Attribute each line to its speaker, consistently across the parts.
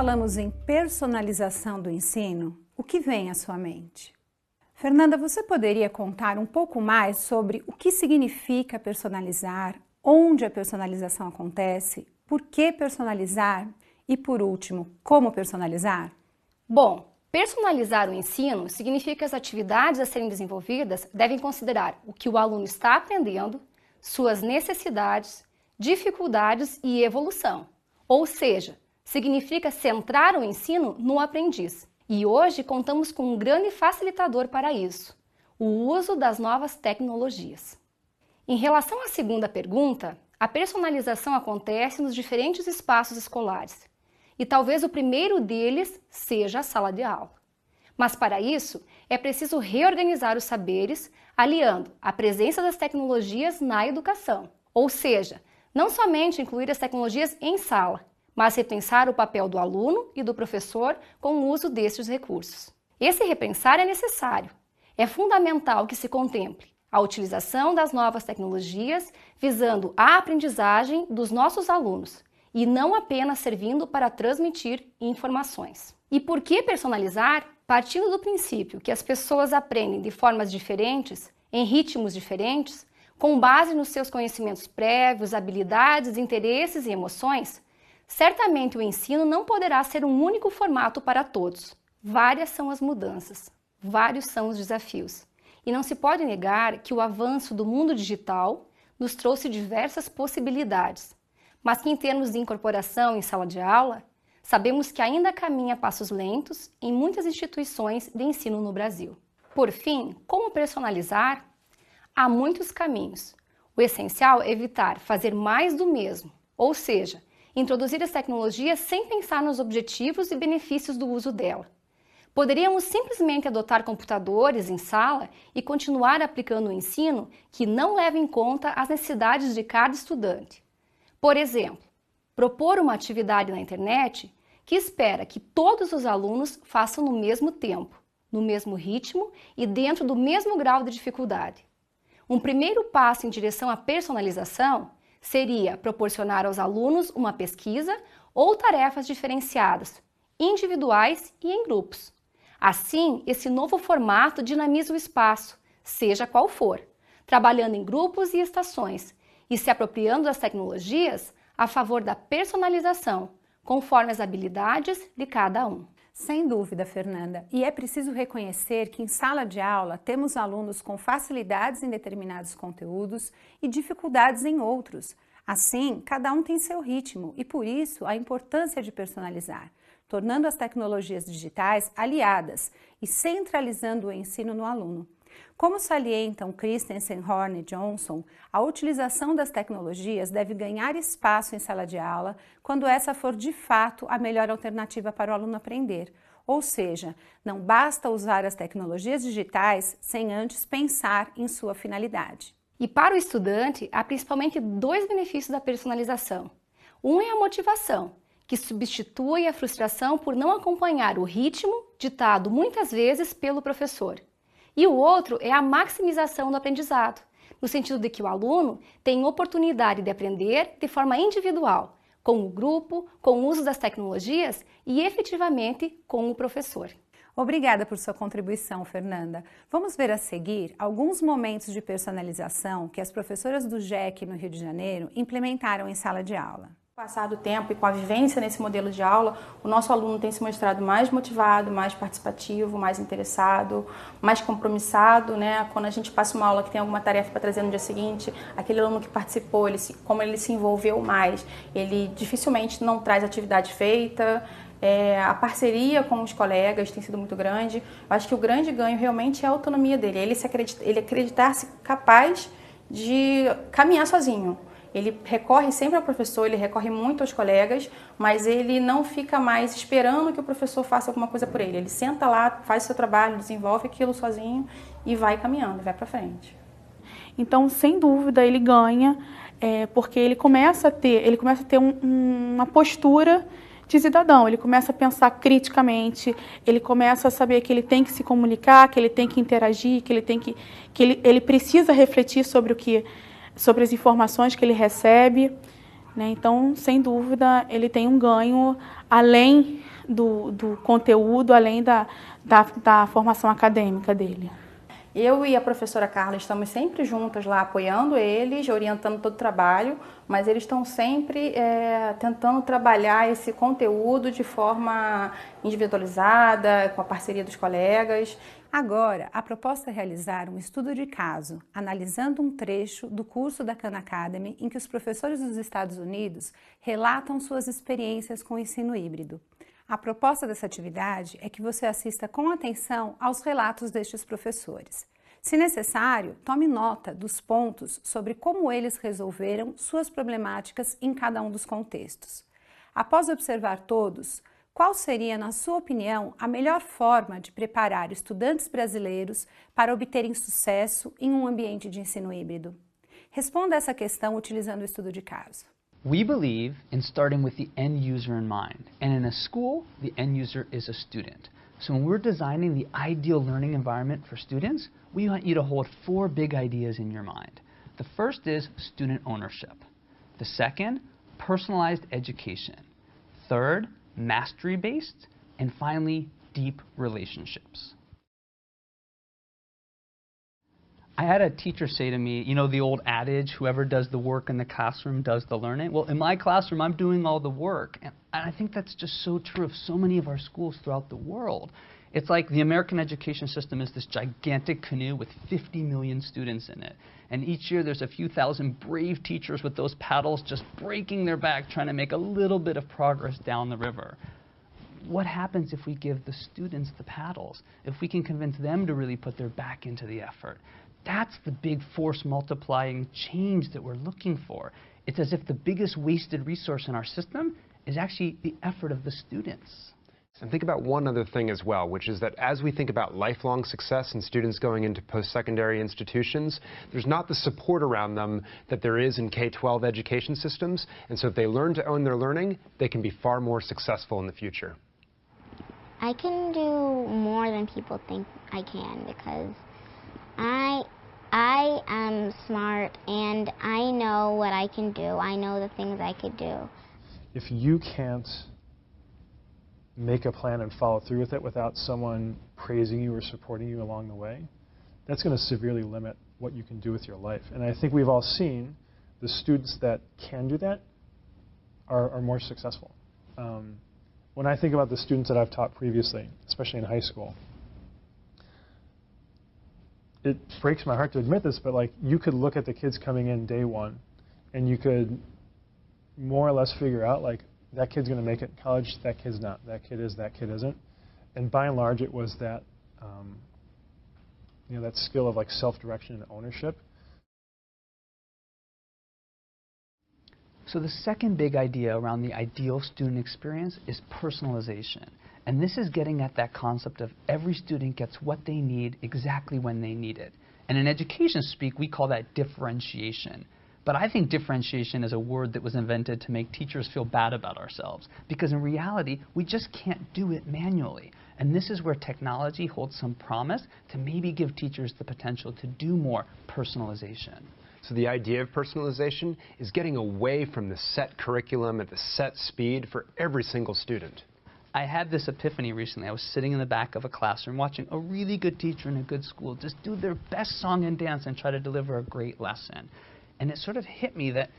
Speaker 1: falamos em personalização do ensino, o que vem à sua mente? Fernanda, você poderia contar um pouco mais sobre o que significa personalizar, onde a personalização acontece, por que personalizar e, por último, como personalizar?
Speaker 2: Bom, personalizar o ensino significa que as atividades a serem desenvolvidas devem considerar o que o aluno está aprendendo, suas necessidades, dificuldades e evolução. Ou seja, significa centrar o ensino no aprendiz. E hoje contamos com um grande facilitador para isso, o uso das novas tecnologias. Em relação à segunda pergunta, a personalização acontece nos diferentes espaços escolares. E talvez o primeiro deles seja a sala de aula. Mas para isso, é preciso reorganizar os saberes, aliando a presença das tecnologias na educação. Ou seja, não somente incluir as tecnologias em sala, mas repensar o papel do aluno e do professor com o uso destes recursos. Esse repensar é necessário. É fundamental que se contemple a utilização das novas tecnologias visando a aprendizagem dos nossos alunos, e não apenas servindo para transmitir informações. E por que personalizar? Partindo do princípio que as pessoas aprendem de formas diferentes, em ritmos diferentes, com base nos seus conhecimentos prévios, habilidades, interesses e emoções, certamente o ensino não poderá ser um único formato para todos. Várias são as mudanças, vários são os desafios. E não se pode negar que o avanço do mundo digital nos trouxe diversas possibilidades, mas que em termos de incorporação em sala de aula, sabemos que ainda caminha a passos lentos em muitas instituições de ensino no Brasil. Por fim, como personalizar? Há muitos caminhos. O essencial é evitar fazer mais do mesmo, ou seja, introduzir as tecnologias sem pensar nos objetivos e benefícios do uso dela. Poderíamos simplesmente adotar computadores em sala e continuar aplicando o ensino que não leva em conta as necessidades de cada estudante. Por exemplo, propor uma atividade na internet que espera que todos os alunos façam no mesmo tempo, no mesmo ritmo e dentro do mesmo grau de dificuldade. Um primeiro passo em direção à personalização seria proporcionar aos alunos uma pesquisa ou tarefas diferenciadas, individuais e em grupos. Assim, esse novo formato dinamiza o espaço, seja qual for, trabalhando em grupos e estações, e se apropriando das tecnologias a favor da personalização, conforme as habilidades de cada um.
Speaker 1: Sem dúvida, Fernanda. E é preciso reconhecer que em sala de aula temos alunos com facilidades em determinados conteúdos e dificuldades em outros. Assim, cada um tem seu ritmo e, por isso, a importância de personalizar, tornando as tecnologias digitais aliadas e centralizando o ensino no aluno. Como salientam Christensen, Horn e Johnson, a utilização das tecnologias deve ganhar espaço em sala de aula quando essa for de fato a melhor alternativa para o aluno aprender. Ou seja, não basta usar as tecnologias digitais sem antes pensar em sua finalidade.
Speaker 2: E para o estudante, há principalmente dois benefícios da personalização. Um é a motivação, que substitui a frustração por não acompanhar o ritmo ditado muitas vezes pelo professor. E o outro é a maximização do aprendizado, no sentido de que o aluno tem oportunidade de aprender de forma individual, com o grupo, com o uso das tecnologias e efetivamente com o professor.
Speaker 1: Obrigada por sua contribuição, Fernanda. Vamos ver a seguir alguns momentos de personalização que as professoras do GEC no Rio de Janeiro implementaram em sala de aula.
Speaker 3: Com o passar do tempo e com a vivência nesse modelo de aula, o nosso aluno tem se mostrado mais motivado, mais participativo, mais interessado, mais compromissado, né? Quando a gente passa uma aula que tem alguma tarefa para trazer no dia seguinte, aquele aluno que participou, como ele se envolveu mais, ele dificilmente não traz atividade feita. A parceria com os colegas tem sido muito grande. Eu acho que o grande ganho realmente é a autonomia dele, ele acreditar-se capaz de caminhar sozinho. Ele recorre sempre ao professor, ele recorre muito aos colegas, mas ele não fica mais esperando que o professor faça alguma coisa por ele. Ele senta lá, faz o seu trabalho, desenvolve aquilo sozinho e vai caminhando, vai para frente.
Speaker 4: Então, sem dúvida, ele ganha, porque ele começa a ter uma postura de cidadão, ele começa a pensar criticamente, ele começa a saber que ele tem que se comunicar, que ele tem que interagir, que ele precisa refletir sobre as informações que ele recebe. né? Então, sem dúvida, ele tem um ganho além do conteúdo, além da formação acadêmica dele.
Speaker 3: Eu e a professora Carla estamos sempre juntas lá, apoiando eles, orientando todo o trabalho, mas eles estão sempre tentando trabalhar esse conteúdo de forma individualizada, com a parceria dos colegas.
Speaker 1: Agora, a proposta é realizar um estudo de caso, analisando um trecho do curso da Khan Academy em que os professores dos Estados Unidos relatam suas experiências com o ensino híbrido. A proposta dessa atividade é que você assista com atenção aos relatos destes professores. Se necessário, tome nota dos pontos sobre como eles resolveram suas problemáticas em cada um dos contextos. Após observar todos, qual seria, na sua opinião, a melhor forma de preparar estudantes brasileiros para obterem sucesso em um ambiente de ensino híbrido? Responda essa questão utilizando o estudo de caso.
Speaker 5: We believe in starting with the end user in mind, and in a school, the end user is a student. So when we're designing the ideal learning environment for students, we want you to hold 4 big ideas in your mind. The first is student ownership. The second, personalized education. Third, mastery-based. And finally, deep relationships. I had a teacher say to me, you know the old adage, whoever does the work in the classroom does the learning? Well, in my classroom, I'm doing all the work. And I think that's just so true of so many of our schools throughout the world. It's like the American education system is this gigantic canoe with 50 million students in it. And each year there's a few thousand brave teachers with those paddles just breaking their back trying to make a little bit of progress down the river. What happens if we give the students the paddles? If we can convince them to really put their back into the effort? That's the big force multiplying change that we're looking for. It's as if the biggest wasted resource in our system is actually the effort of the students.
Speaker 6: And think about one other thing as well, which is that as we think about lifelong success in students going into post-secondary institutions, there's not the support around them that there is in K-12 education systems. And so if they learn to own their learning, they can be far more successful in the future.
Speaker 7: I can do more than people think I can because I am smart and I know what I can do. I know the things I could do.
Speaker 8: If you can't make a plan and follow through with it without someone praising you or supporting you along the way, that's going to severely limit what you can do with your life. And I think we've all seen the students that can do that are more successful. When I think about the students that I've taught previously, especially in high school, it breaks my heart to admit this, but like you could look at the kids coming in day one and you could more or less figure out like that kid's going to make it in college, that kid's not, that kid is, that kid isn't. And by and large it was that that skill of like self-direction and ownership.
Speaker 5: So the second big idea around the ideal student experience is personalization. And this is getting at that concept of every student gets what they need exactly when they need it. And in education speak, we call that differentiation. But I think differentiation is a word that was invented to make teachers feel bad about ourselves. Because in reality, we just can't do it manually. And this is where technology holds some promise to maybe give teachers the potential to do more personalization.
Speaker 6: So the idea of personalization is getting away from the set curriculum at the set speed for every single student.
Speaker 5: I had this epiphany recently. I was sitting in the back of a classroom watching a really good teacher in a good school just do their best song and dance and try to deliver a great lesson. And it sort of hit me that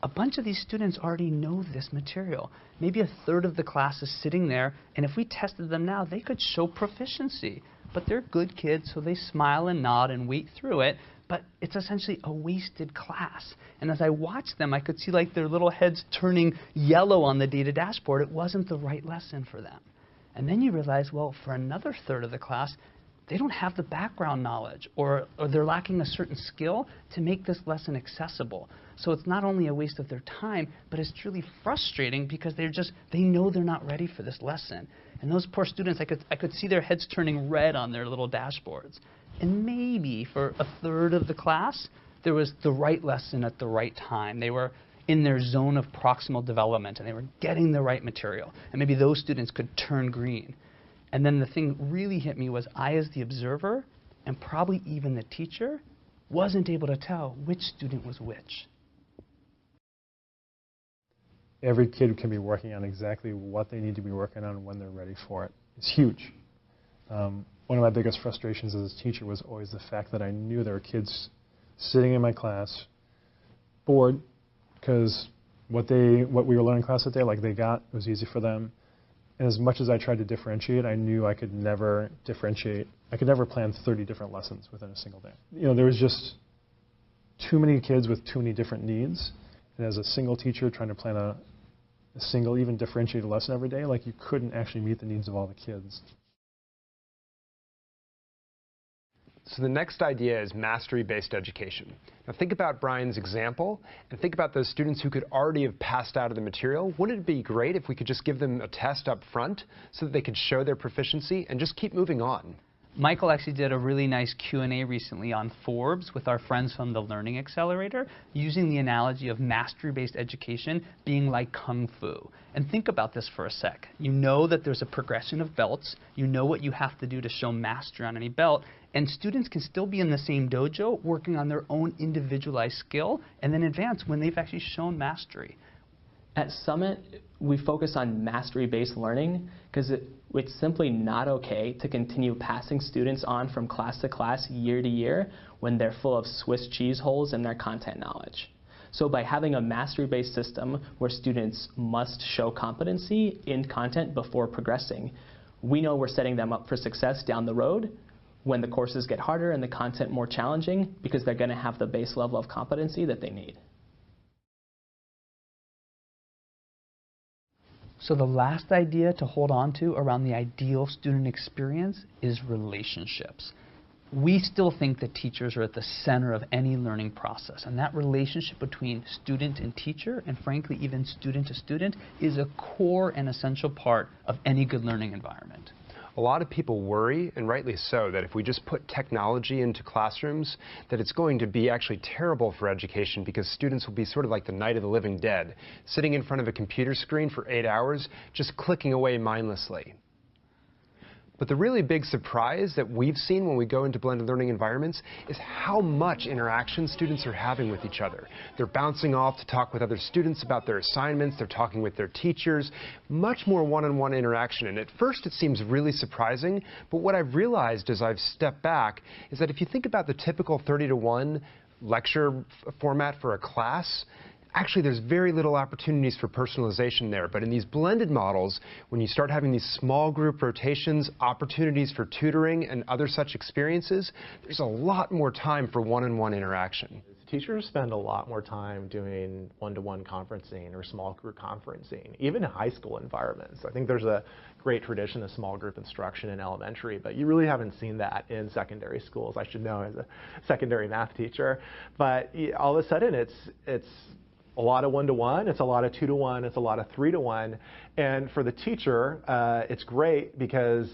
Speaker 5: a bunch of these students already know this material. Maybe a third of the class is sitting there, and if we tested them now, they could show proficiency. But they're good kids, so they smile and nod and wait through it. But it's essentially a wasted class. And as I watched them, I could see like their little heads turning yellow on the data dashboard. It wasn't the right lesson for them. And then you realize, well, for another third of the class, they don't have the background knowledge or they're lacking a certain skill to make this lesson accessible. So it's not only a waste of their time, but it's truly frustrating because they know they're not ready for this lesson. And those poor students, I could see their heads turning red on their little dashboards. And maybe for a third of the class, there was the right lesson at the right time. They were in their zone of proximal development and they were getting the right material. And maybe those students could turn green. And then the thing really hit me was I, as the observer, and probably even the teacher, wasn't able to tell which student was which.
Speaker 8: every kid can be working on exactly what they need to be working on when they're ready for it. It's huge. One of my biggest frustrations as a teacher was always the fact that I knew there were kids sitting in my class, bored, because what we were learning in class that day, like they got, it was easy for them. And as much as I tried to differentiate, I knew I could never differentiate. I could never plan 30 different lessons within a single day. You know, there was just too many kids with too many different needs. And as a single teacher trying to plan a single, even differentiated lesson every day, like you couldn't actually meet the needs of all the kids.
Speaker 6: So the next idea is mastery-based education. Now think about Brian's example, and think about those students who could already have passed out of the material. Wouldn't it be great if we could just give them a test up front so that they could show their proficiency and just keep moving on?
Speaker 5: Michael actually did a really nice Q&A recently on Forbes with our friends from the Learning Accelerator, using the analogy of mastery-based education being like Kung Fu. And think about this for a sec. You know that there's a progression of belts. You know what you have to do to show mastery on any belt. And students can still be in the same dojo working on their own individualized skill and then advance when they've actually shown mastery.
Speaker 9: At Summit, we focus on mastery-based learning because it's simply not okay to continue passing students on from class to class, year to year, when they're full of Swiss cheese holes in their content knowledge. So by having a mastery-based system where students must show competency in content before progressing, we know we're setting them up for success down the road when the courses get harder and the content more challenging, because they're going to have the base level of competency that they need.
Speaker 5: So the last idea to hold on to around the ideal student experience is relationships. We still think that teachers are at the center of any learning process, and that relationship between student and teacher, and frankly even student to student, is a core and essential part of any good learning environment.
Speaker 6: A lot of people worry, and rightly so, that if we just put technology into classrooms, that it's going to be actually terrible for education because students will be sort of like the night of the living dead, sitting in front of a computer screen for 8 hours, just clicking away mindlessly. But the really big surprise that we've seen when we go into blended learning environments is how much interaction students are having with each other. They're bouncing off to talk with other students about their assignments, they're talking with their teachers, much more one-on-one interaction. And at first it seems really surprising, but what I've realized as I've stepped back is that if you think about the typical 30-to-1 lecture format for a class, actually, there's very little opportunities for personalization there. But in these blended models, when you start having these small group rotations, opportunities for tutoring and other such experiences, there's a lot more time for one-on-one interaction.
Speaker 10: Teachers spend a lot more time doing one-to-one conferencing or small group conferencing, even in high school environments. I think there's a great tradition of small group instruction in elementary, but you really haven't seen that in secondary schools. I should know as a secondary math teacher. But all of a sudden, it's a lot of one-to-one, it's a lot of two-to-one, it's a lot of three-to-one. And for the teacher, it's great because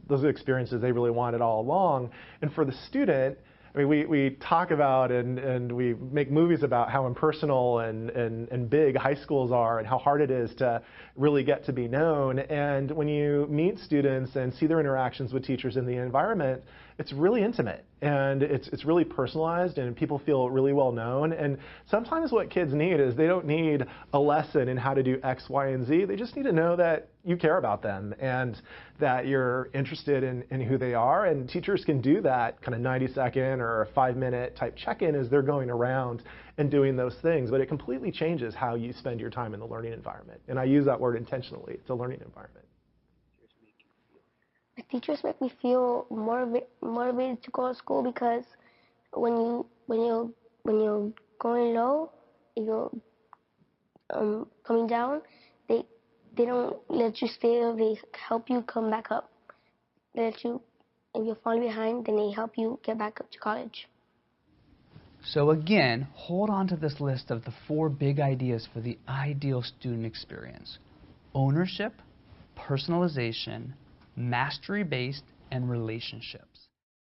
Speaker 10: those are experiences they really wanted all along. And for the student, I mean, we talk about and we make movies about how impersonal and big high schools are and how hard it is to really get to be known. And when you meet students and see their interactions with teachers in the environment, it's really intimate and it's really personalized and people feel really well known. And sometimes what kids need is they don't need a lesson in how to do X, Y, and Z. They just need to know that you care about them and that you're interested in who they are. And teachers can do that kind of 90-second or a 5-minute type check-in as they're going around and doing those things. But it completely changes how you spend your time in the learning environment. And I use that word intentionally. It's a learning environment.
Speaker 11: The teachers make me feel motivated to go to school because when you're going low, you're coming down, they don't let you stay there. They help you come back up. They let you, if you're falling behind, then they help you get back up to college.
Speaker 5: So again, hold on to this list of the 4 big ideas for the ideal student experience: ownership, personalization, mastery-based, and relationship.